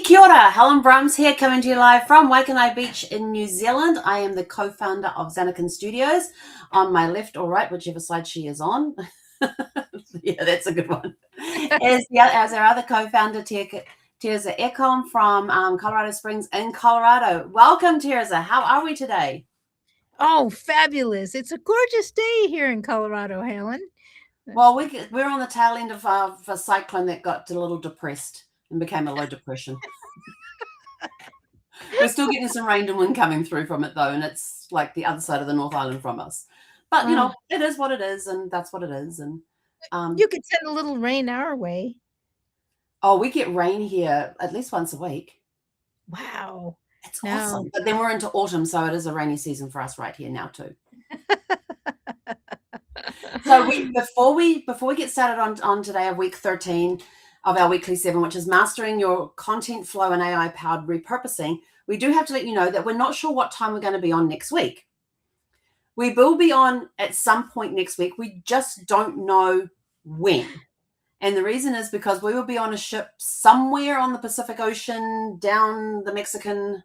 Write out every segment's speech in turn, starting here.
Kia ora, Helen Brums here, coming to you live from Waikanae Beach in New Zealand. I am the co-founder of Zanekin Studios. On my left or right, whichever side she is on. Yeah, that's a good one. As our other co-founder, Tirza Ekholm from Colorado Springs in Colorado. Welcome, Tirza. How are we today? Oh, fabulous. It's a gorgeous day here in Colorado, Helen. Well, we're on the tail end of a cyclone that got a little depressed and became a low depression. We're still getting some rain and wind coming through from it, though, and it's like the other side of the North Island from us. But, you know, it is what it is, and that's what it is. And you could send a little rain our way. Oh, we get rain here at least once a week. Wow. It's awesome. But then we're into autumn, so it is a rainy season for us right here now, too. So before we get started on today of week 13 of our weekly 7, which is mastering your content flow and AI powered repurposing, we do have to let you know that we're not sure what time we're going to be on next week. We will be on at some point next week. We just don't know when. And the reason is because we will be on a ship somewhere on the Pacific Ocean down the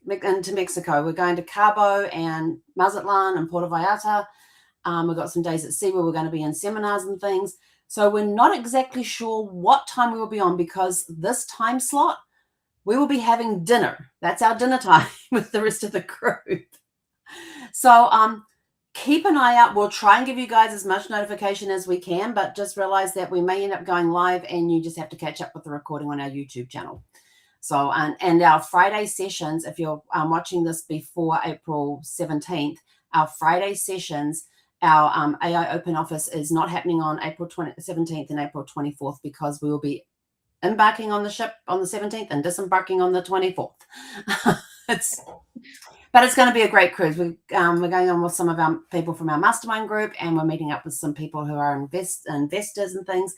into Mexico. We're going to Cabo and Mazatlan and Puerto Vallarta. We've got some days at sea where we're going to be in seminars and things. So we're not exactly sure what time we will be on, because this time slot, we will be having dinner. That's our dinner time with the rest of the group. So keep an eye out. We'll try and give you guys as much notification as we can, but just realize that we may end up going live and you just have to catch up with the recording on our YouTube channel. So, and our Friday sessions, if you're watching this before April 17th, our Friday sessions, our AI Open Office is not happening on April 17th and April 24th, because we will be embarking on the ship on the 17th and disembarking on the 24th. But it's going to be a great cruise. We're going on with some of our people from our mastermind group, and we're meeting up with some people who are investors and things.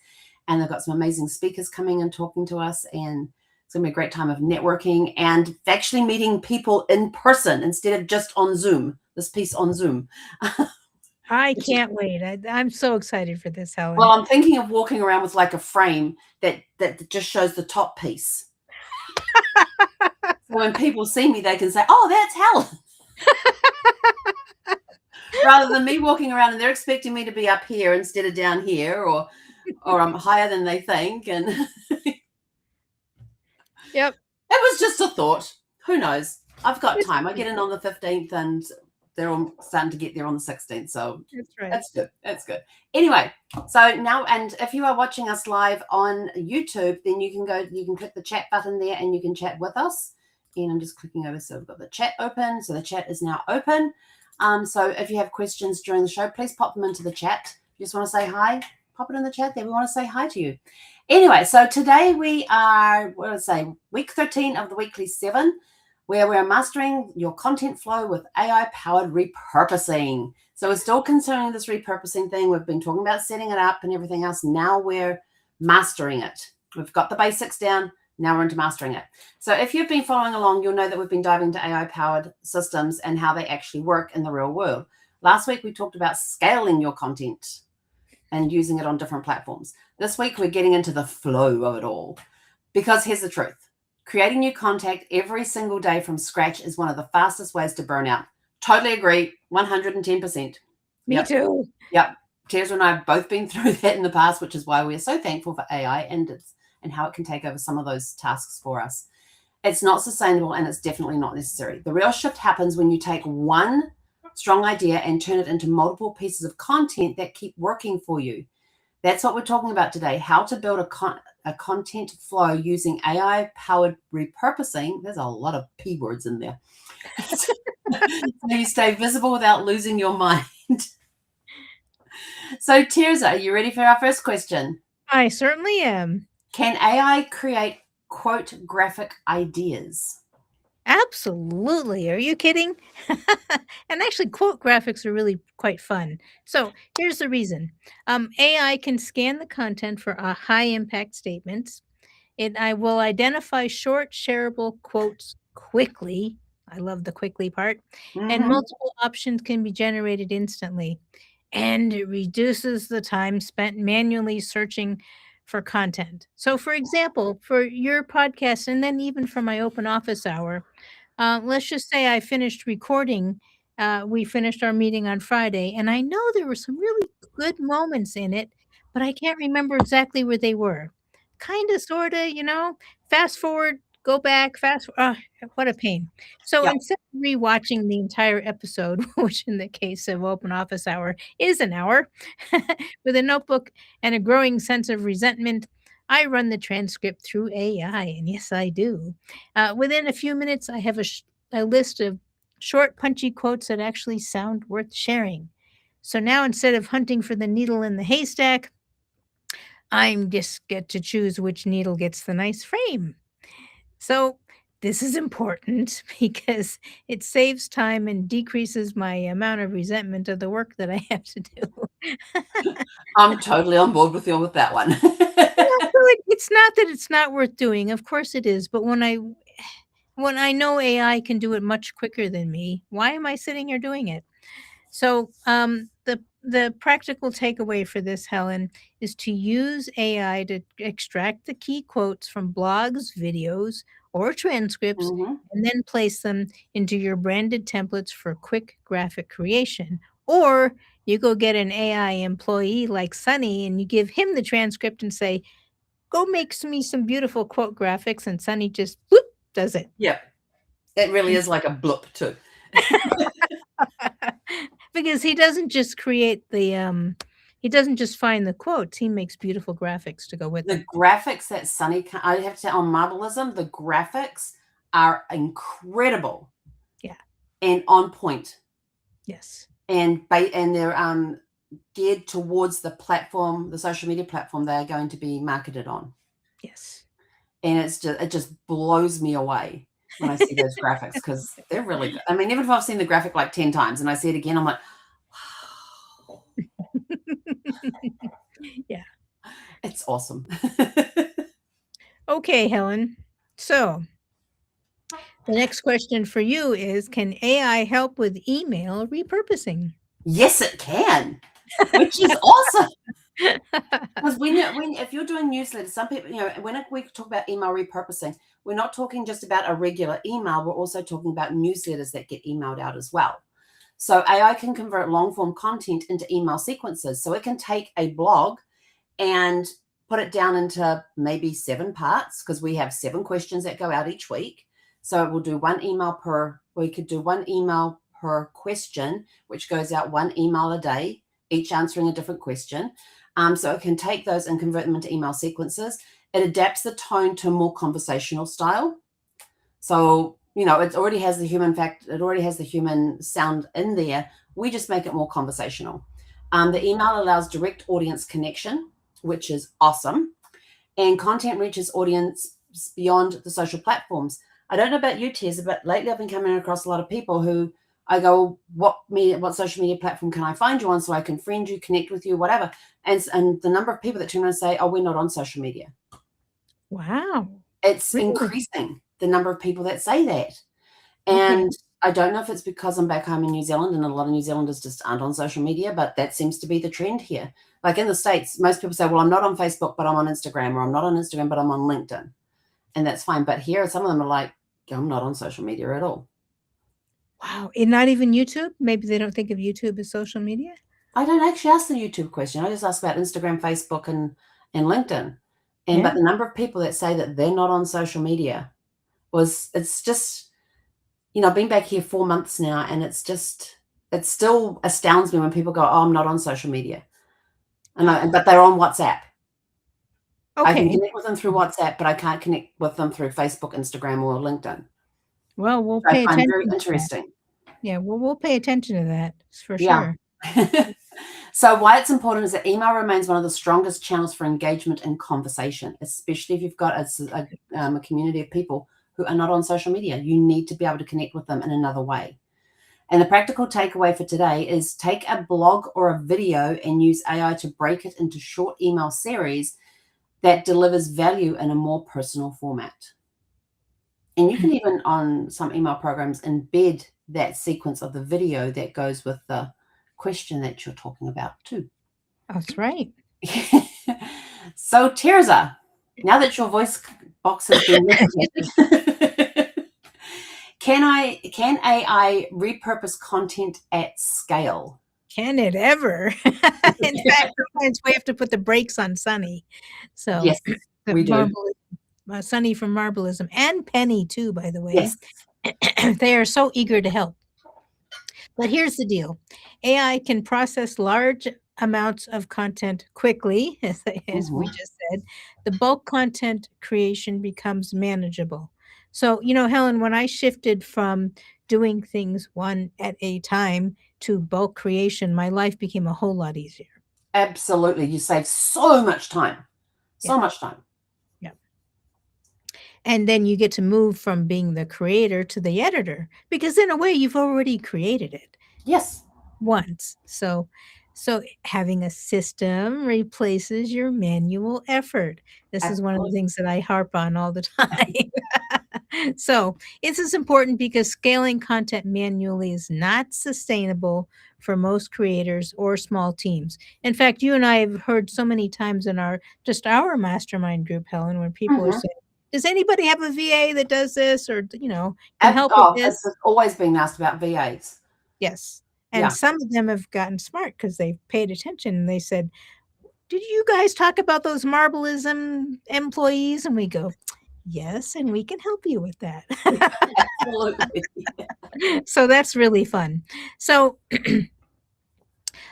And they've got some amazing speakers coming and talking to us. And it's going to be a great time of networking and actually meeting people in person instead of just on Zoom, this piece on Zoom. I can't wait. I'm so excited for this, Helen. Well, I'm thinking of walking around with like a frame that just shows the top piece. So when people see me, they can say, "Oh, that's Helen." Rather than me walking around and they're expecting me to be up here instead of down here, or I'm higher than they think. And Yep. It was just a thought. Who knows? I've got time. I get in on the 15th and they're all starting to get there on the 16th. So that's right. That's good. That's good. Anyway, so now, and if you are watching us live on YouTube, then you can click the chat button there and you can chat with us. And I'm just clicking over. So we've got the chat open. So the chat is now open. So if you have questions during the show, please pop them into the chat. If you just want to say hi, pop it in the chat there. We want to say hi to you. Anyway, so today we are, week 13 of the weekly 7, where we're mastering your content flow with AI-powered repurposing. So we're still concerning this repurposing thing. We've been talking about setting it up and everything else. Now we're mastering it. We've got the basics down. Now we're into mastering it. So if you've been following along, you'll know that we've been diving into AI-powered systems and how they actually work in the real world. Last week, we talked about scaling your content and using it on different platforms. This week, we're getting into the flow of it all. Because here's the truth. Creating new content every single day from scratch is one of the fastest ways to burn out. Totally agree, 110%. Me too. Yep. Tirza and I have both been through that in the past, which is why we're so thankful for AI and how it can take over some of those tasks for us. It's not sustainable, and it's definitely not necessary. The real shift happens when you take one strong idea and turn it into multiple pieces of content that keep working for you. That's what we're talking about today, how to build a content flow using AI-powered repurposing. There's a lot of P words in there. So you stay visible without losing your mind. So, Tirza, are you ready for our first question? I certainly am. Can AI create, quote, graphic ideas? Absolutely. Are you kidding? And actually, quote graphics are really quite fun. So here's the reason. AI can scan the content for high impact statements. I will identify short, shareable quotes quickly. I love the quickly part. And multiple options can be generated instantly. And it reduces the time spent manually searching for content. So, for example, for your podcast, and then even for my open office hour, let's just say I finished recording. We finished our meeting on Friday, and I know there were some really good moments in it, but I can't remember exactly where they were. Kind of, sort of, fast forward, go back, what a pain. So Yep. instead of rewatching the entire episode, which in the case of open office hour is an hour, with a notebook and a growing sense of resentment, I run the transcript through AI, and yes, I do. Within a few minutes, I have a list of short, punchy quotes that actually sound worth sharing. So now instead of hunting for the needle in the haystack, I'm just get to choose which needle gets the nice frame. So this is important because it saves time and decreases my amount of resentment of the work that I have to do. I'm totally on board with you with that one. It's not that it's not worth doing. Of course it is, but when I know AI can do it much quicker than me, why am I sitting here doing it? So, the practical takeaway for this, Helen, is to use AI to extract the key quotes from blogs, videos, or transcripts, Mhm. and then place them into your branded templates for quick graphic creation. Or you go get an AI employee like Sunny and you give him the transcript and say, "Go make me some beautiful quote graphics," and Sunny just whoop does it. Yep. It really is like a blip too. Because he doesn't just find the quotes, he makes beautiful graphics to go with The them. graphics that Sunny I have to say on Marblism, the graphics are incredible Yeah. and on point, Yes. and they're geared towards the platform, the social media platform they are going to be marketed on. Yes. And it just blows me away when I see those graphics because they're really good. I mean, even if I've seen the graphic like 10 times and I see it again, I'm like, wow, Yeah. it's awesome. Okay, Helen. So, the next question for you is, can AI help with email repurposing? Yes, it can, which is awesome. Because if you're doing newsletters, some people, when we talk about email repurposing, we're not talking just about a regular email. We're also talking about newsletters that get emailed out as well. So AI can convert long form content into email sequences. So it can take a blog and put it down into maybe 7 parts because we have 7 questions that go out each week. So we could do one email per question, which goes out 1 email a day, each answering a different question. So it can take those and convert them into email sequences. It adapts the tone to a more conversational style. So, it already has the human sound in there. We just make it more conversational. The email allows direct audience connection, which is awesome. And content reaches audience beyond the social platforms. I don't know about you, Tess, but lately I've been coming across a lot of people who I go, what social media platform can I find you on so I can friend you, connect with you, whatever. And the number of people that turn around and say, oh, we're not on social media. Wow. It's Really? increasing, the number of people that say that. Okay. And I don't know if it's because I'm back home in New Zealand and a lot of New Zealanders just aren't on social media, but that seems to be the trend here. Like in the States, most people say, well, I'm not on Facebook, but I'm on Instagram, or I'm not on Instagram, but I'm on LinkedIn. And that's fine. But here, some of them are like, I'm not on social media at all. Wow. And not even YouTube? Maybe they don't think of YouTube as social media? I don't actually ask the YouTube question. I just ask about Instagram, Facebook, and LinkedIn. Yeah. But the number of people that say that they're not on social media it's just, I've been back here 4 months now, and it still astounds me when people go, oh, I'm not on social media. But they're on WhatsApp. I can Okay. connect with them through WhatsApp, but I can't connect with them through Facebook, Instagram, or LinkedIn. Well, we'll I pay find attention very to that. interesting. Yeah, well, we'll pay attention to that for Yeah. sure. So why it's important is that email remains one of the strongest channels for engagement and conversation, especially if you've got a community of people who are not on social media. You need to be able to connect with them in another way. And the practical takeaway for today is take a blog or a video and use AI to break it into short email series that delivers value in a more personal format. And you can even, on some email programs, embed that sequence of the video that goes with the question that you're talking about too. That's right. So, Tirza, now that your voice box has been replicated, can AI repurpose content at scale? Can it ever? In fact, sometimes we have to put the brakes on Sunny. So, Yes, the we do. Marble Sunny from Marblism and Penny too, by the way. Yes, They are so eager to help. But here's the deal. AI can process large amounts of content quickly, as we mhm, just said. The bulk content creation becomes manageable. So, Helen, when I shifted from doing things one at a time to bulk creation, my life became a whole lot easier. absolutely. You save so much time. Yeah. So much time. Yeah. And then you get to move from being the creator to the editor because in a way you've already created it Yes, once. So having a system replaces your manual effort. This is one of the absolutely. things that I harp on all the time. So this is important because scaling content manually is not sustainable for most creators or small teams. In fact, you and I have heard so many times in our mastermind group, Helen, when people are Mhm. saying, does anybody have a VA that does this or can help with Oh, this? it's always being asked about VAs. Yes. And Yeah. some of them have gotten smart because 'cause they've paid attention and they said, "Did you guys talk about those Marblism employees?" And we go, "Yes, and we can help you with that." Absolutely. So that's really fun. So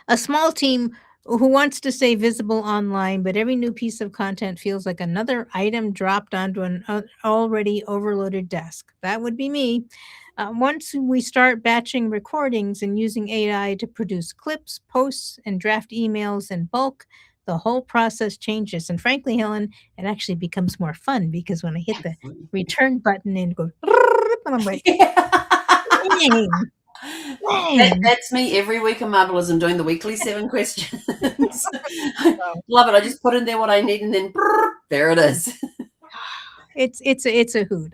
a small team who wants to stay visible online, but every new piece of content feels like another item dropped onto an already overloaded desk. That would be me. Once we start batching recordings and using AI to produce clips, posts, and draft emails in bulk, the whole process changes. And frankly, Helen, it actually becomes more fun because when I hit the Absolutely. return button and go, and I'm like, Yeah. dang, dang. That's me every week in Marblism doing the weekly 7 questions. So, Love it. I just put in there what I need and then there it is. it's a hoot.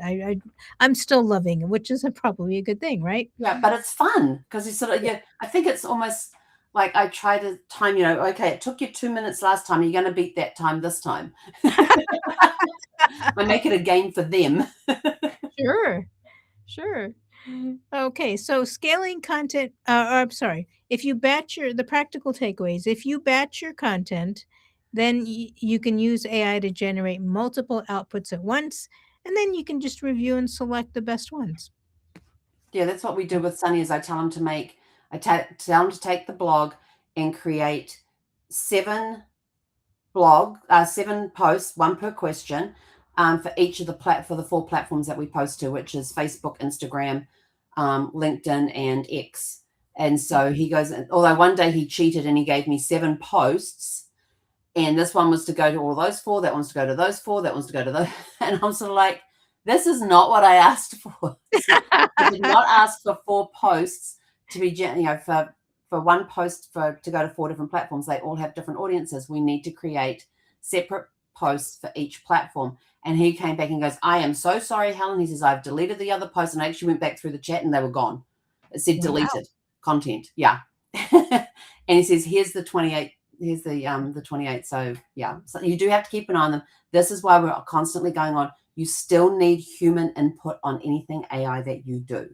I'm still loving it, which is probably a good thing, right? Yeah, but it's fun because you sort of Yeah. yeah, I think it's almost like I try to time, okay, it took you 2 minutes last time, you're gonna beat that time this time. I make it a game for them. Sure, sure. Okay, so scaling content. I'm sorry. If you batch the practical takeaways, if you batch your content, then you can use AI to generate multiple outputs at once, and then you can just review and select the best ones. Yeah, that's what we do with Sunny is I tell him to tell him to take the blog and create 7 7 posts, one per question, for each of for the 4 platforms that we post to, which is Facebook, Instagram, LinkedIn, and X. And so he goes, although one day he cheated and he gave me 7 posts, and this one was to go to all those 4, that one's to go to those 4, that one's to go to those, and I'm sort of like, this is not what I asked for. I did not ask for 4 posts to be, for one post to go to 4 different platforms. They all have different audiences. We need to create separate posts for each platform. And he came back and goes, I am so sorry, Helen. He says, I've deleted the other posts and I actually went back through the chat and they were gone. It said Wow. deleted content. Yeah. And he says, here's the 28. Here's the 28. So yeah. So you do have to keep an eye on them. This is why we're constantly going on. You still need human input on anything AI that you do.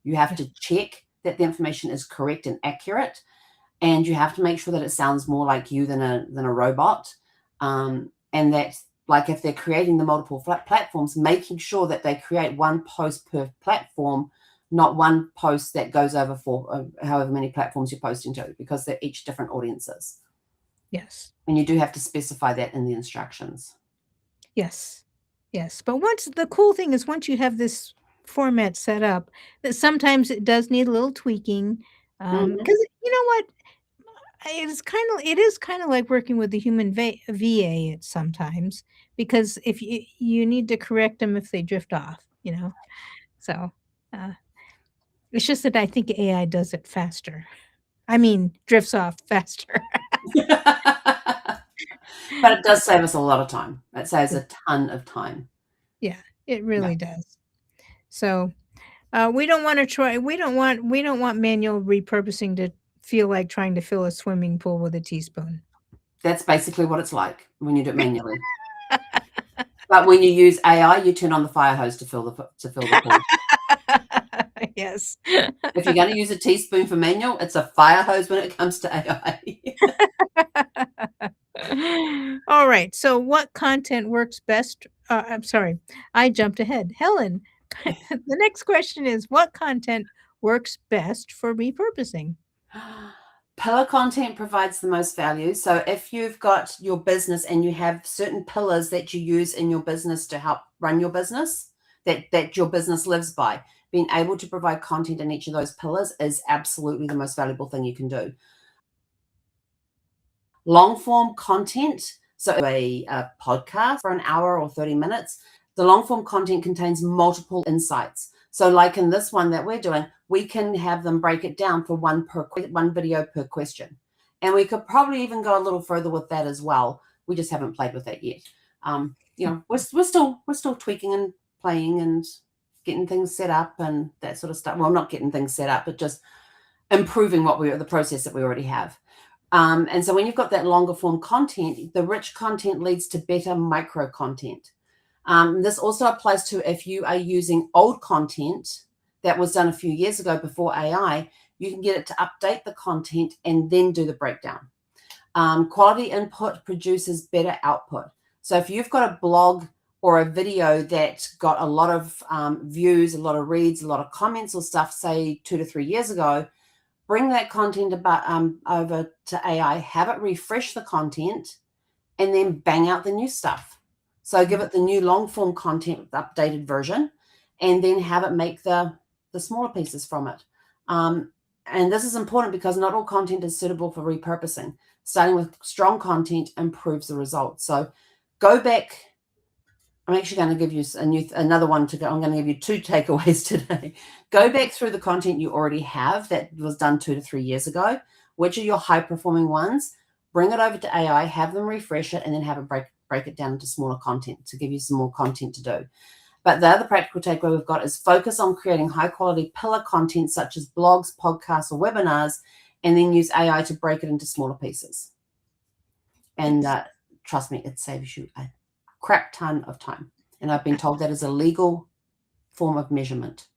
You have Yeah. to check that the information is correct and accurate, and you have to make sure that it sounds more like you than a robot. And that, like, if they're creating the multiple platforms, making sure that they create one post per platform, not one post that goes over for however many platforms you're posting to, because they're each different audiences. Yes. And you do have to specify that in the instructions. Yes. Yes. But the cool thing is once you have this format set up, that sometimes it does need a little tweaking. Mhm. Because you know what? It is kind of like working with the human VA at sometimes because if you need to correct them if they drift off. So uh, it's just that I think AI does it faster. I mean, drifts off faster. But it does save us a lot of time. It saves Yeah, a ton of time. yeah, it Yeah. really does. So we don't want to try. We don't want manual repurposing to feel like trying to fill a swimming pool with a teaspoon. That's basically what it's like when you do it manually. But when you use AI, you turn on the fire hose to fill the pool. Yes. If you're going to use a teaspoon for manual, it's a fire hose when it comes to AI. All right. So, what content works best? I'm sorry, I jumped ahead. Helen, the next question is what content works best for repurposing? Pillar content provides the most value. So if you've got your business and you have certain pillars that you use in your business to help run your business, that your business lives by, being able to provide content in each of those pillars is absolutely the most valuable thing you can do. Long form content, so a podcast for an hour or 30 minutes, the long form content contains multiple insights. So like in this one that we're doing, we can have them break it down for one video per question. And we could probably even go a little further with that as well. We just haven't played with that yet. We're still tweaking and playing and getting things set up and that sort of stuff. Well, not getting things set up, but just improving the process that we already have. And so when you've got that longer form content, the rich content leads to better micro content. This also applies to if you are using old content that was done a few years ago before AI, you can get it to update the content and then do the breakdown. Quality input produces better output. So if you've got a blog or a video that got a lot of views, a lot of reads, a lot of comments or stuff, say 2 to 3 years ago, bring that content over to AI, have it refresh the content, and then bang out the new stuff. So give it the new long form content with the updated version, and then have it make the smaller pieces from it. And this is important because not all content is suitable for repurposing. Starting with strong content improves the results. So go back. I'm actually going to give you another one to go. I'm going to give you 2 takeaways today. Go back through the content you already have that was done 2 to 3 years ago. Which are your high performing ones? Bring it over to AI, have them refresh it, and then have it break it down into smaller content to give you some more content to do. But the other practical takeaway we've got is focus on creating high quality pillar content such as blogs, podcasts, or webinars, and then use AI to break it into smaller pieces. And trust me, it saves you a crap ton of time. And I've been told that is a legal form of measurement.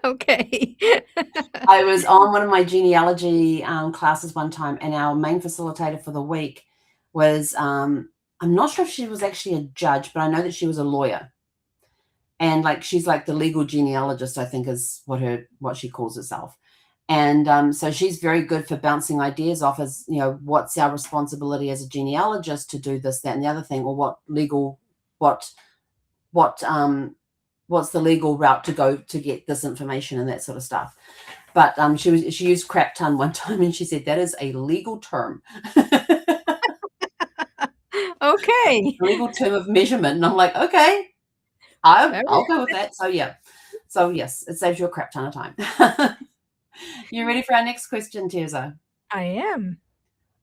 Okay. I was on one of my genealogy classes one time, and our main facilitator for the week was, I'm not sure if she was actually a judge, but I know that she was a lawyer. And she's like the legal genealogist, I think is what she calls herself. And so she's very good for bouncing ideas off as, what's our responsibility as a genealogist to do this, that, and the other thing, or what's the legal route to go to get this information and that sort of stuff. But she used crap ton one time, and she said that is a legal term. Okay. Legal term of measurement. And I'm like, okay, I'll go with that. So yeah. So yes, it saves you a crap ton of time. You ready for our next question, Tirza? I am.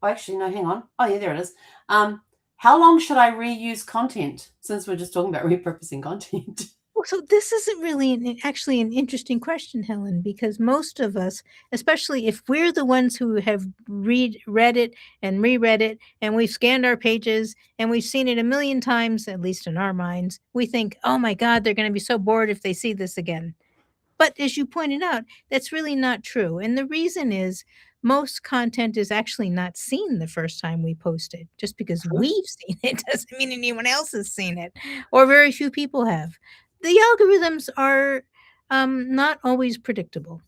Oh, actually, no, hang on. Oh yeah, there it is. How long should I reuse content, since we're just talking about repurposing content? Well, so this isn't really actually an interesting question, Helen, because most of us, especially if we're the ones who have read it and reread it, and we've scanned our pages and we've seen it a million times, at least in our minds, we think, oh my God, they're going to be so bored if they see this again. But as you pointed out, that's really not true. And the reason is most content is actually not seen the first time we post it. Just because we've seen it doesn't mean anyone else has seen it, or very few people have. The algorithms are not always predictable.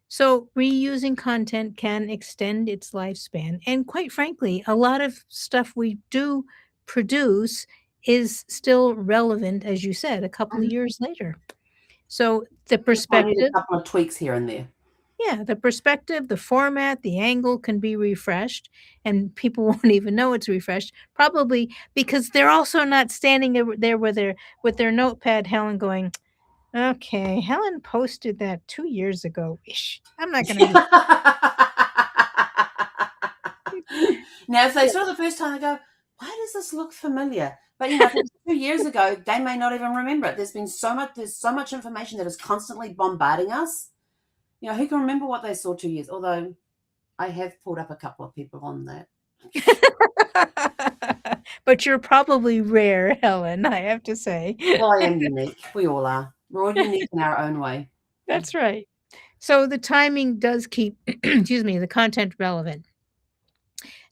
So reusing content can extend its lifespan. And quite frankly, a lot of stuff we do produce is still relevant, as you said, a couple of years later. So the perspective, a couple of tweaks here and there. yeah, the perspective, the format, the angle can be refreshed, and people won't even know it's refreshed, probably because they're also not standing there with their notepad, Helen, going, okay, Helen posted that 2 years ago. Ish, I'm not going to. Now, if they saw it the first time, they go, why does this look familiar? But if it's 2 years ago, they may not even remember it. There's so much information that is constantly bombarding us. Who can remember what they saw 2 years? Although I have pulled up a couple of people on that. But you're probably rare, Helen, I have to say. Well, I am unique. We all are. We're all unique in our own way. That's right. So the timing does keep, excuse me, the content relevant.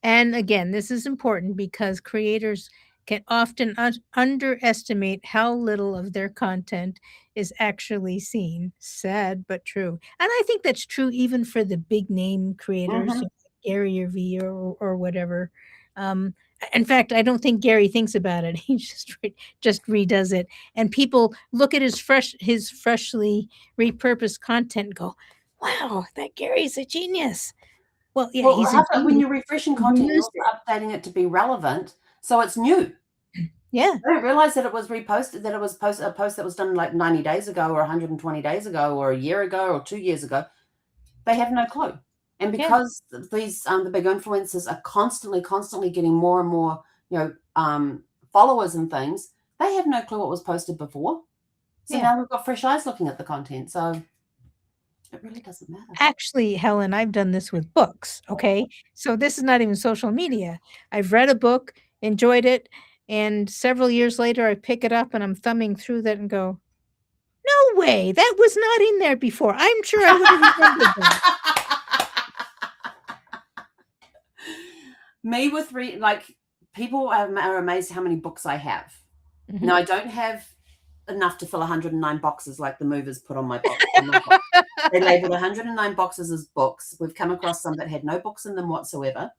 And again, this is important because creators can often underestimate how little of their content is actually seen. Sad but true. And I think that's true even for the big name creators, Mm-hmm. Gary or V or whatever. Um, in fact, I don't think Gary thinks about it. He just redoes it, and people look at his freshly repurposed content and go, "Wow, that Gary's a genius." Well, yeah, Well, he's a when genius. you're refreshing Who content, you're used also it. updating it to be relevant, so it's new. Yeah, I didn't realize that it was reposted, that it was a post that was done like 90 days ago or 120 days ago or a year ago or 2 years ago. They have no clue. And yeah, because these the big influencers are constantly getting more and more, followers and things, they have no clue what was posted before. So yeah. now we've got fresh eyes looking at the content. So it really doesn't matter. Actually, Helen, I've done this with books, okay? So this is not even social media. I've read a book, enjoyed it, and several years later, I pick it up and I'm thumbing through that and go, "No way, that was not in there before. I'm sure I would have remembered that." Me with people are amazed how many books I have. Mhm. Now I don't have enough to fill 109 boxes like the movers put on my box. They labeled 109 boxes as books. We've come across some that had no books in them whatsoever.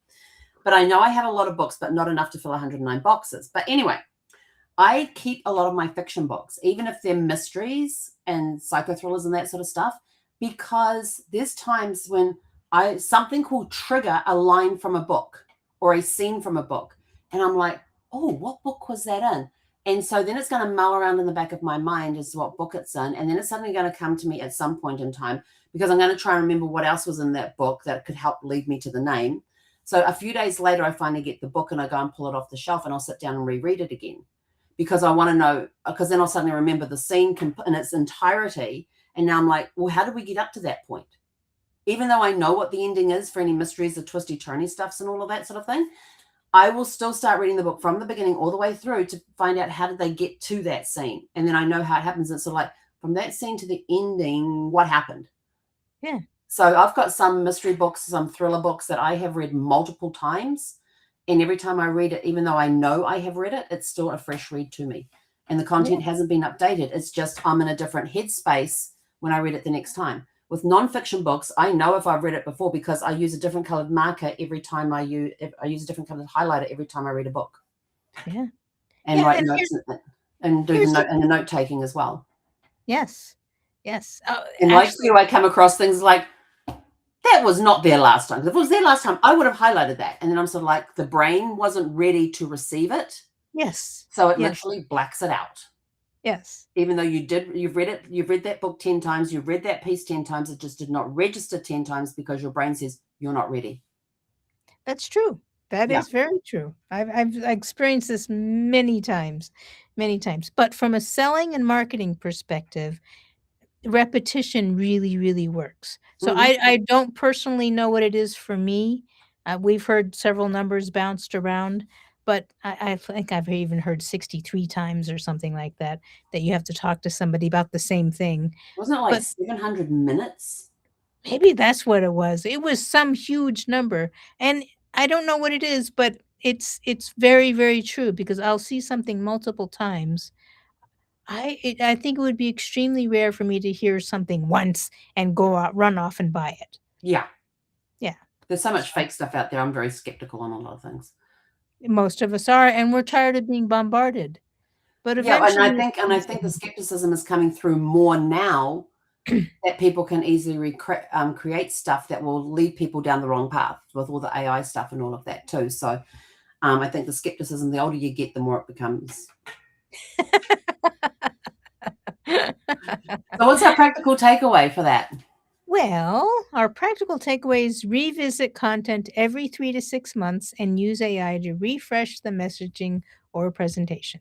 But I know I have a lot of books, but not enough to fill 109 boxes. But anyway, I keep a lot of my fiction books, even if they're mysteries and psycho thrillers and that sort of stuff, because there's times when something will trigger a line from a book or a scene from a book. And I'm like, oh, what book was that in? And so then it's going to mull around in the back of my mind as to what book it's in. And then it's suddenly going to come to me at some point in time because I'm going to try and remember what else was in that book that could help lead me to the name. So a few days later, I finally get the book and I go and pull it off the shelf and I'll sit down and reread it again because I want to know, because then I'll suddenly remember the scene in its entirety. And now I'm like, well, how did we get up to that point? Even though I know what the ending is for any mysteries, the twisty turny stuffs and all of that sort of thing, I will still start reading the book from the beginning all the way through to find out how did they get to that scene. And then I know how it happens. It's sort of like from that scene to the ending, what happened? Yeah. So I've got some mystery books, some thriller books that I have read multiple times. And every time I read it, even though I know I have read it, it's still a fresh read to me. And the content hasn't been updated. It's just I'm in a different headspace when I read it the next time. With nonfiction books, I know if I've read it before because I use a different colored marker every time I use a different colored highlighter every time I read a book. Yeah. And Yeah, write and notes and do the here's the note and the note taking as well. Yes. Yes. And like Actually, you, I come across things like that was not there last time. If it was there last time, I would have highlighted that. And then I'm sort of like, the brain wasn't ready to receive it. yes. So it Yes. literally blacks it out. Yes. Even though you've read that book 10 times, you've read that piece 10 times, it just did not register 10 times because your brain says you're not ready. That's true. That Yeah. is very true. I've experienced this many times, many times. But from a selling and marketing perspective, repetition really, really works. So Mm-hmm. I don't personally know what it is for me. We've heard several numbers bounced around, but I think I've even heard 63 times or something like that, that you have to talk to somebody about the same thing. Wasn't it like But 700 minutes? maybe that's what it was. It was some huge number, and I don't know what it is, but it's very, very true because I'll see something multiple times. I think it would be extremely rare for me to hear something once and go out run off and buy it. Yeah. Yeah. There's so much So, fake stuff out there. I'm very skeptical on a lot of things. most of us are, and we're tired of being bombarded. But Yeah, and eventually it's I gonna think the change. skepticism is coming through more now that people can easily create stuff that will lead people down the wrong path with all the AI stuff and all of that too. So I think the skepticism, the older you get, the more it becomes. So what's our practical takeaway for that? Well, our practical takeaways: revisit content every 3 to 6 months and use AI to refresh the messaging or presentation.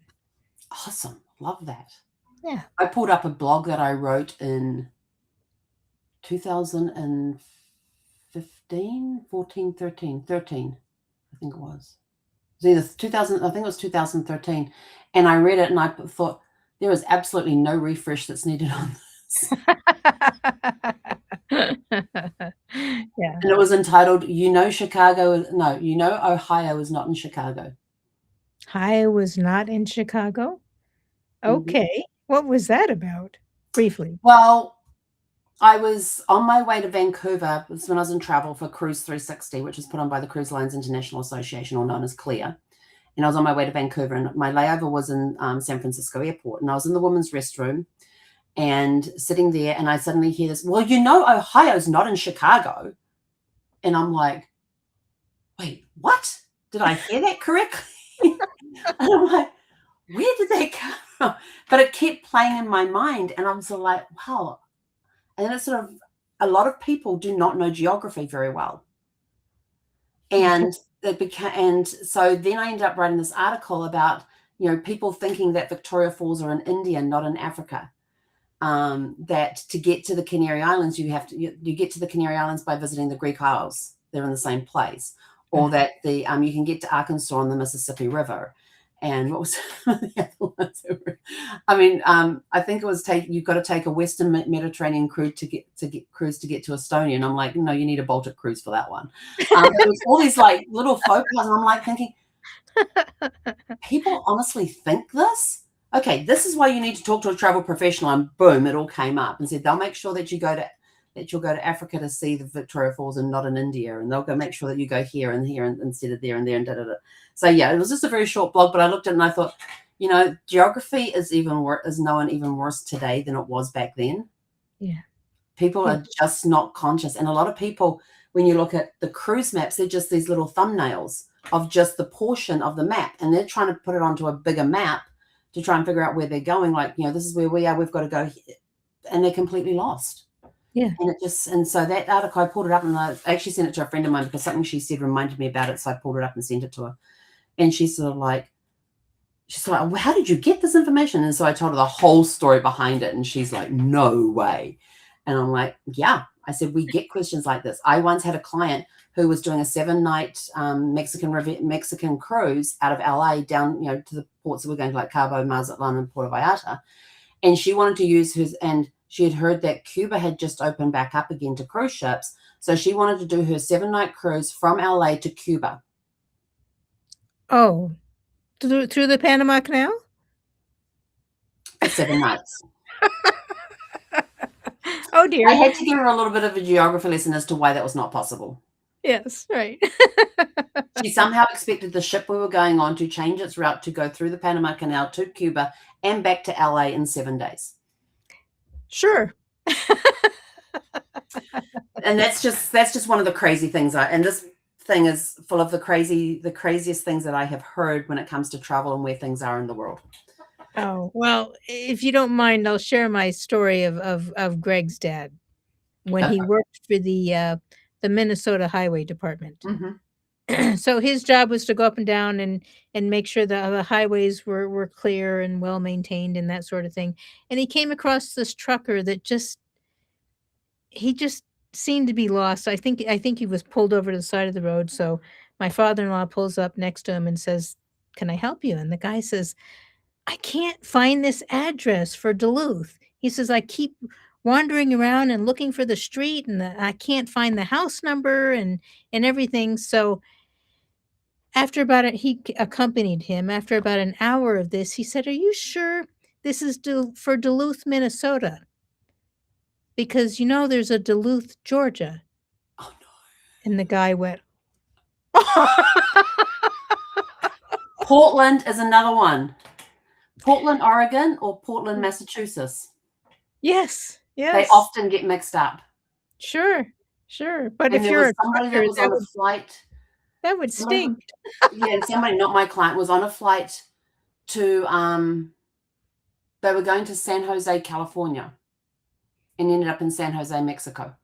Awesome. Love that. Yeah. I pulled up a blog that I wrote in 2015 15, 14, 13, 13, I think it was. It was either 2000, I think it was 2013. And I read it and I thought, there is absolutely no refresh that's needed on this. Yeah. And it was entitled, Ohio is not in Chicago. I was not in Chicago. Mhm. Okay. What was that about? Briefly. Well, I was on my way to Vancouver. It was when I was in travel for Cruise 360, which is put on by the Cruise Lines International Association, or known as CLIA. And I was on my way to Vancouver, and my layover was in San Francisco Airport. And I was in the women's restroom and sitting there, and I suddenly hear this, well, Ohio's not in Chicago. And I'm like, wait, what? Did I hear that correctly? And I'm like, where did that come from? But it kept playing in my mind, and I'm sort of like, wow. And then it's sort of, a lot of people do not know geography very well. Okay. And so then I ended up writing this article about, people thinking that Victoria Falls are in India, not in Africa. That to get to the Canary Islands, you get to the Canary Islands by visiting the Greek Isles. They're in the same place. Or that you can get to Arkansas on the Mississippi River. And what was the other ones? I think it was you've got to take a Western Mediterranean cruise to get to Estonia. And I'm like, no, you need a Baltic cruise for that one. There was all these like little faux pas, and I'm like thinking, people honestly think this? Okay, this is why you need to talk to a travel professional. And boom, it all came up and said they'll make sure that you'll go to Africa to see the Victoria Falls and not in India, and they'll go make sure that you go here and here instead of there and there and da da da. So yeah, it was just a very short blog, but I looked at it and I thought, geography is known even worse today than it was back then. Yeah. People are just not conscious, and a lot of people, when you look at the cruise maps, they're just these little thumbnails of just the portion of the map, and they're trying to put it onto a bigger map to try and figure out where they're going. Like, this is where we are, we've got to go here. And they're completely lost. Yeah. And so that article, I pulled it up and I actually sent it to a friend of mine because something she said reminded me about it. So I pulled it up and sent it to her. And she's sort of like, well, how did you get this information? And so I told her the whole story behind it. And she's like, no way. And I'm like, yeah. I said, we get questions like this. I once had a client who was doing a 7-night Mexican cruise out of LA down, to the ports that we're going to, like Cabo, Mazatlan, and Puerto Vallarta. And she wanted to use hers, and she had heard that Cuba had just opened back up again to cruise ships. So she wanted to do her 7-night cruise from LA to Cuba. Oh, through the Panama Canal? For 7 nights. Oh, dear. I had to give her a little bit of a geography lesson as to why that was not possible. Yes, right. She somehow expected the ship we were going on to change its route to go through the Panama Canal to Cuba and back to LA in 7 days. Sure. And that's just one of the crazy things. And this thing is full of the craziest things that I have heard when it comes to travel and where things are in the world. Oh, well, if you don't mind, I'll share my story of Greg's dad when he worked for the Minnesota Highway Department. Mm-hmm. So his job was to go up and down and make sure the highways were clear and well maintained and that sort of thing. And he came across this trucker that he just seemed to be lost. I think he was pulled over to the side of the road. So my father-in-law pulls up next to him and says, "Can I help you?" And the guy says, "I can't find this address for Duluth." He says, "I keep wandering around and looking for the street, and I can't find the house number and everything." So he accompanied him. After about an hour of this, he said, "Are you sure this is for Duluth, Minnesota? Because there's a Duluth, Georgia." Oh no! And the guy went, Portland is another one. Portland, Oregon, or Portland, Massachusetts. Yes. They often get mixed up. Sure. But if you're somebody that was on a flight, that would stink. Yeah, and somebody, not my client, was on a flight to they were going to San Jose, California, and ended up in San Jose, Mexico.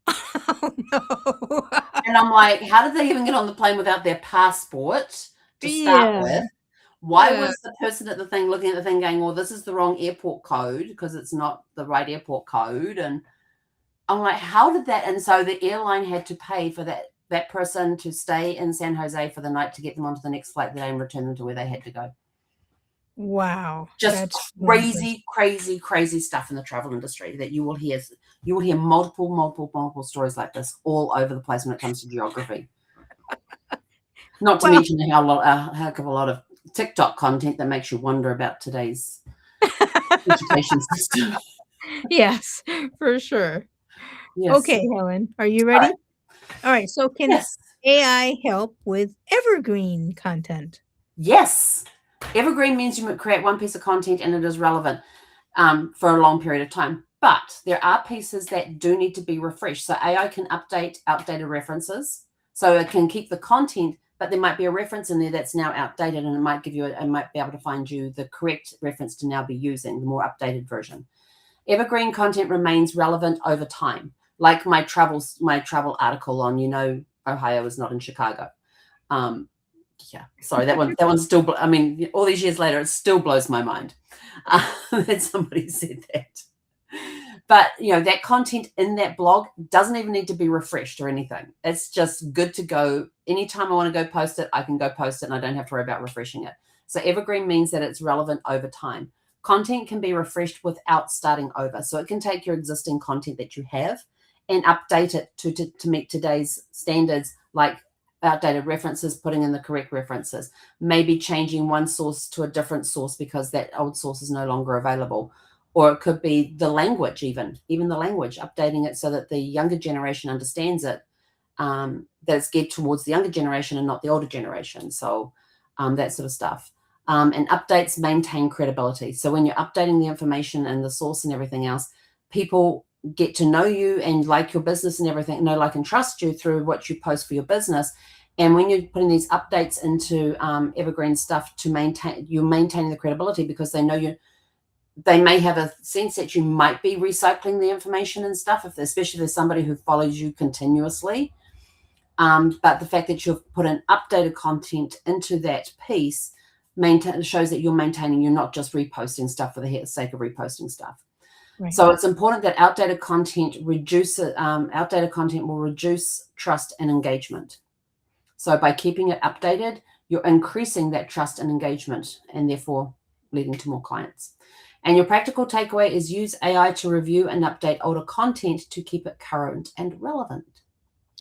Oh no. And I'm like, how did they even get on the plane without their passport to start with? Why was the person at the thing looking at the thing going, well, this is the wrong airport code because it's not the right airport code? And I'm like, how did that? And so the airline had to pay for that person to stay in San Jose for the night to get them onto the next flight that day and return them to where they had to go. Wow, Just that's bonkers. crazy stuff in the travel industry that you will hear. You will hear multiple stories like this all over the place when it comes to geography. Not to Well, mention a heck of a lot of TikTok content that makes you wonder about today's education system. yes, for sure. Yes. Okay, Helen, are you All right. ready? All right, so can Yes. AI help with evergreen content? Yes. Evergreen means you create one piece of content and it is relevant for a long period of time. But there are pieces that do need to be refreshed. So AI can update outdated references. So it can keep the content, but there might be a reference in there that's now outdated, and it might give you it might be able to find you the correct reference to now be using the more updated version. Evergreen content remains relevant over time, like my travel article on Ohio is not in Chicago. Um, yeah, sorry, that one still. I mean, all these years later, it still blows my mind that somebody said that. But that content in that blog doesn't even need to be refreshed or anything. It's just good to go. Anytime I want to go post it, I can go post it, and I don't have to worry about refreshing it. So evergreen means that it's relevant over time. Content can be refreshed without starting over. So it can take your existing content that you have and update it to meet today's standards, like outdated references, putting in the correct references, maybe changing one source to a different source because that old source is no longer available. Or it could be the language, even the language, updating it so that the younger generation understands it, that it's geared towards the younger generation and not the older generation. So that sort of stuff. And updates maintain credibility. So when you're updating the information and the source and everything else, people get to know you and like your business and everything, know, like, and trust you through what you post for your business. And when you're putting these updates into evergreen stuff you're maintaining the credibility because they know you. They may have a sense that you might be recycling the information and stuff, especially if there's somebody who follows you continuously. But the fact that you've put in updated content into that piece shows that you're not just reposting stuff for the sake of reposting stuff. Right. So it's important that outdated content will reduce trust and engagement. So by keeping it updated, you're increasing that trust and engagement and therefore leading to more clients. And your practical takeaway is use AI to review and update older content to keep it current and relevant.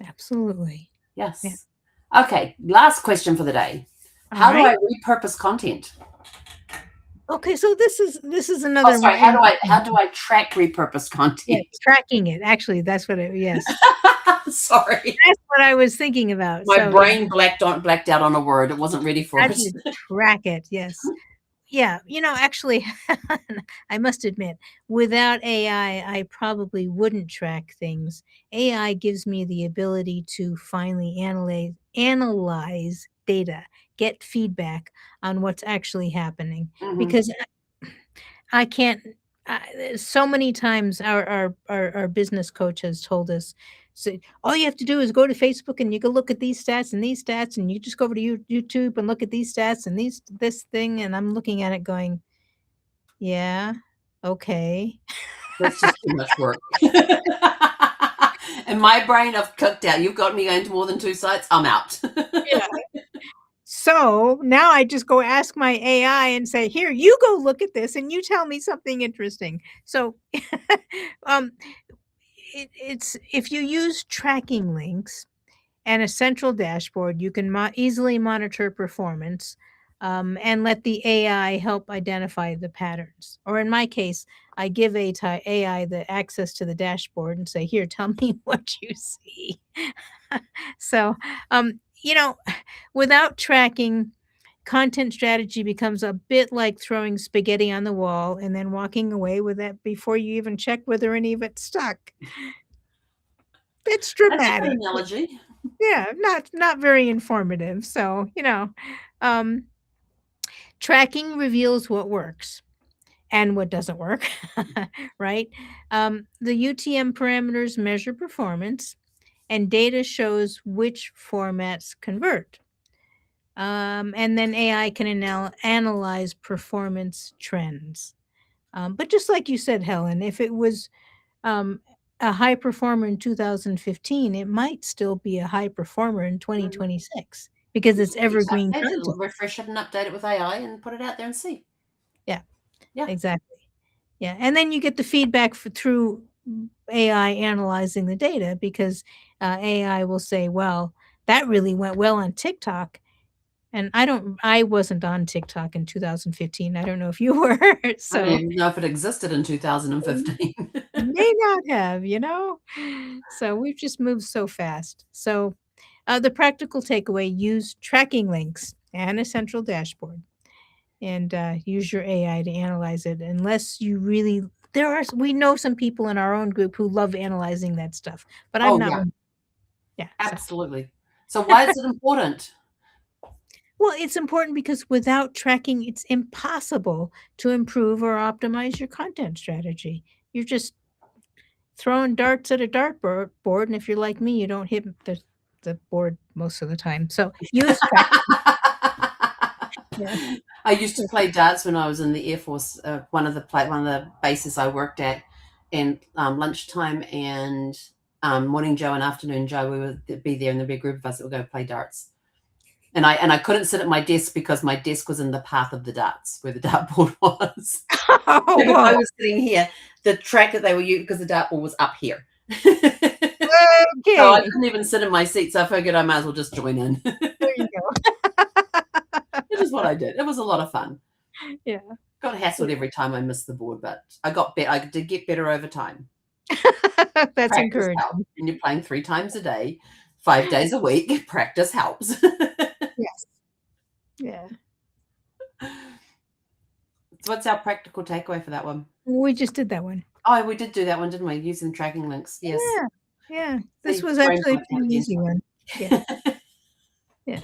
Absolutely. Yeah. Yes. Okay, last question for the day. All How do right. I repurpose content? Okay, so this is Oh, another sorry. one. How do I track repurposed Yeah, content? tracking it. Actually, that's what it yes. Sorry. That's what I was thinking about. My So, yeah, brain blacked out on a word. It wasn't ready for how it. do you track it? Yes. Yeah, actually, I must admit, without AI, I probably wouldn't track things. AI gives me the ability to finally analyze data, get feedback on what's actually happening Mhm. because I can't so many times our business coach has told us, so all you have to do is go to Facebook and you can look at these stats, and you just go over to YouTube and look at these stats and this thing, and I'm looking at it going, yeah, okay. That's just too much work. And my brain, I've cooked out. You've got me going to more than 2 sites. I'm out. Yeah. So now I just go ask my AI and say, here, you go look at this and you tell me something interesting. So um, it's if you use tracking links and a central dashboard, you can easily monitor performance and let the AI help identify the patterns. Or in my case, I give AI the access to the dashboard and say, here, tell me what you see. So, without tracking, content strategy becomes a bit like throwing spaghetti on the wall and then walking away with it before you even check whether any of it stuck. It's That's a good dramatic. analogy. Yeah, not very informative. So, um, tracking reveals what works and what doesn't work, right? The UTM parameters measure performance, and data shows which formats convert. And then AI can analyze performance trends. But just like you said, Helen, if it was um, a high performer in 2015, it might still be a high performer in Mm. 2026 because it's Just evergreen update it, content. refresh it and update it with AI and put it out there and see. Yeah, Yeah. exactly. Yeah, and then you get the feedback through AI analyzing the data because AI will say, "Well, that really went well on TikTok." And I wasn't on TikTok in 2015. I don't know if you were. I don't So even know if it existed in mm, 2015. may not have, you know? So we've just moved so fast. So the practical takeaway, use tracking links and a central dashboard and use your AI to analyze it unless you really we know some people in our own group who love analyzing that stuff, but I'm Oh, not yeah, one. Yeah, so absolutely. So why is it important? well, it's important because without tracking, it's impossible to improve or optimize your content strategy. You're just throwing darts at a board, and if you're like me, you don't hit the board most of the time. So use tracking. Yeah. I used to play darts when I was in the Air Force. One of the bases I worked at, and lunchtime and morning Joe and afternoon Joe, we would be there, and there'd be a group of us that would go play darts. And I couldn't sit at my desk because my desk was in the path of the darts where the dartboard was. Oh, And if I whoa. was sitting here, the track that they were using, because the dartboard was up here. So I Okay. couldn't even sit in my seat, so I figured I might as well just join in. There you go. Which is what I did. It was a lot of fun. Yeah. Got hassled every time I missed the board, but I did get better over time. That's Practice helps. encouraging. And you're playing 3 times a day, 5 days a week. Practice helps. Yes. Yeah. So what's our practical takeaway for that one? We just did that one. Oh, we did do that one, didn't we? Using tracking links. Yes. Yeah. Yeah. This See, was brain actually a working pretty easy one. Yeah. again. Yeah.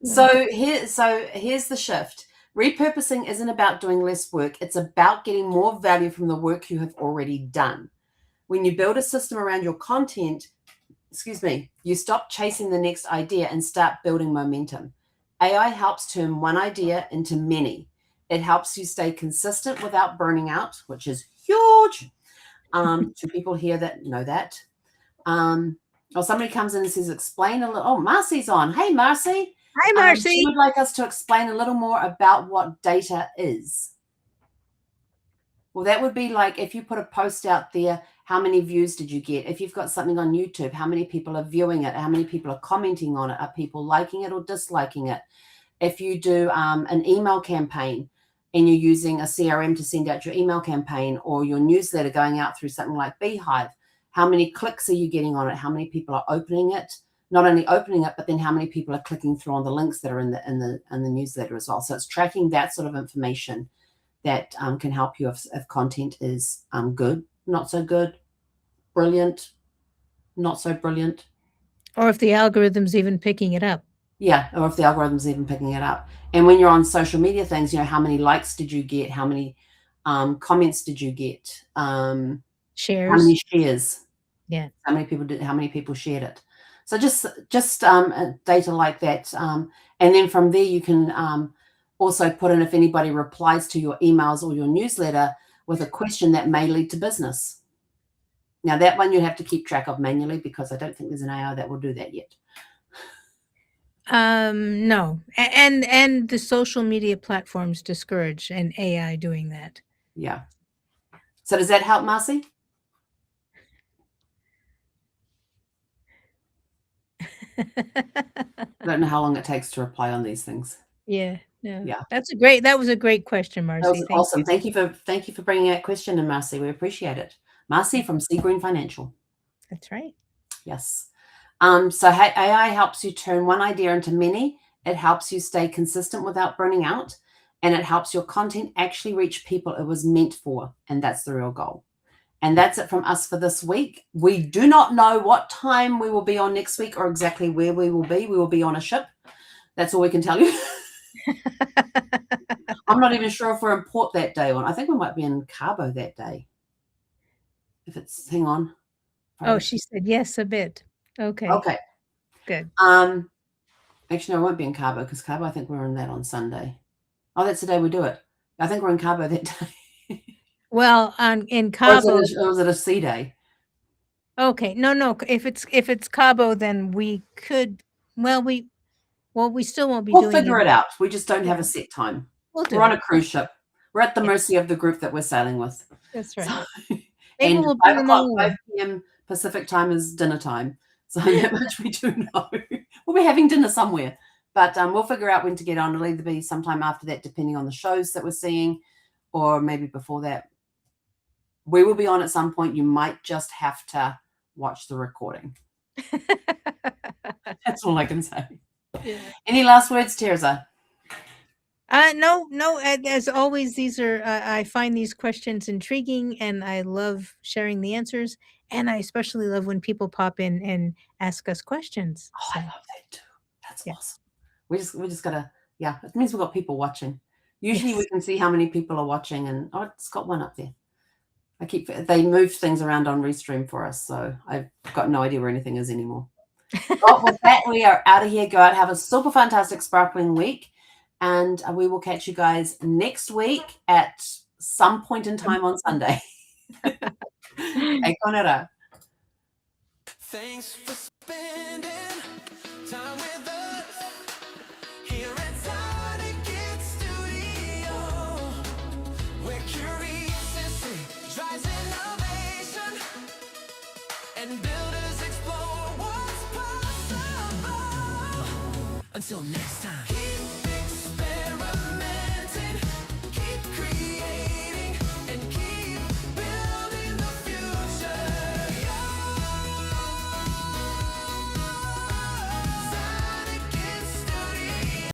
Yeah. So here's the shift. Repurposing isn't about doing less work. It's about getting more value from the work you have already done. When you build a system around your content, you stop chasing the next idea and start building momentum. AI helps turn one idea into many. It helps you stay consistent without burning out, which is huge. To people here that know that. Or somebody comes in and says, explain a little. Oh, Marcy's on. Hey, Marcy. Hi, She Marcy. would like us to explain a little more about what data is. Well, that would be like if you put a post out there, how many views did you get? If you've got something on YouTube, how many people are viewing it? How many people are commenting on it? Are people liking it or disliking it? If you do an email campaign and you're using a CRM to send out your email campaign or your newsletter going out through something like Beehive, how many clicks are you getting on it? How many people are opening it? Not only opening it, but then how many people are clicking through on the links that are in the newsletter as well. So it's tracking that sort of information that can help you if content is good, not so good, brilliant, not so brilliant. Or if the algorithm's even picking it up. Yeah, or if the algorithm's even picking it up. And when you're on social media things, how many likes did you get? How many comments did you get? How Shares. many shares? Yeah. How many people shared it? So just data like that. And then from there, you can also put in if anybody replies to your emails or your newsletter with a question that may lead to business. Now, that one you have to keep track of manually because I don't think there's an AI that will do that yet. No. And the social media platforms discourage an AI doing that. Yeah. So does that help, Marcy? I don't know how long it takes to reply on these things. Yeah, no. Yeah. That was a great question, That was Marcy. Thank awesome. you. Thank you for bringing that question in, Marcy. We appreciate it. Marcy from Sea Green Financial. That's right. Yes. So AI helps you turn one idea into many. It helps you stay consistent without burning out. And it helps your content actually reach people it was meant for. And that's the real goal. And that's it from us for this week. We do not know what time we will be on next week or exactly where we will be. We will be on a ship. That's all we can tell you. I'm not even sure if we're in port that day. I think we might be in Cabo that day. Hang on. Oh, she said yes a bit. Okay. Okay. Good. Actually, no, I won't be in Cabo because Cabo, I think we're in that on Sunday. Oh, that's the day we do it. I think we're in Cabo that day. Well, in Or Cabo, was it a sea day? Okay, no, no, if it's Cabo, then we could well, we still won't be We'll doing figure it. it out. We just don't have Yeah, a set time. we'll We're do on a it. cruise ship. We're at the Yeah, mercy of the group that we're sailing with. that's So, right. Maybe and we'll bring 5 them o'clock, all 5 along. p.m. Pacific time is dinner time. So that much we do know. We'll be having dinner somewhere. But we'll figure out when to get on. It'll either be sometime after that, depending on the shows that we're seeing, or maybe before that. We will be on at some point. You might just have to watch the recording. That's all I can say. Yeah. Any last words, Teresa? No, no, as always, these are I find these questions intriguing, and I love sharing the answers, and I especially love when people pop in and ask us questions. Oh, I So, love that too. That's yeah. awesome. We just gotta, yeah, it means we've got people watching. Usually we Yes. can see how many people are watching, and oh, it's got one up there. They moved things around on Restream for us, so I've got no idea where anything is anymore. Well, with that, we are out of here. Go out, have a super fantastic sparkling week, and we will catch you guys next week at some point in time on Sunday. Hey, konera. Thanks for spending time with us here at Zanekin Studio, where curiosity drives innovation and builders explore what's possible. Until next time.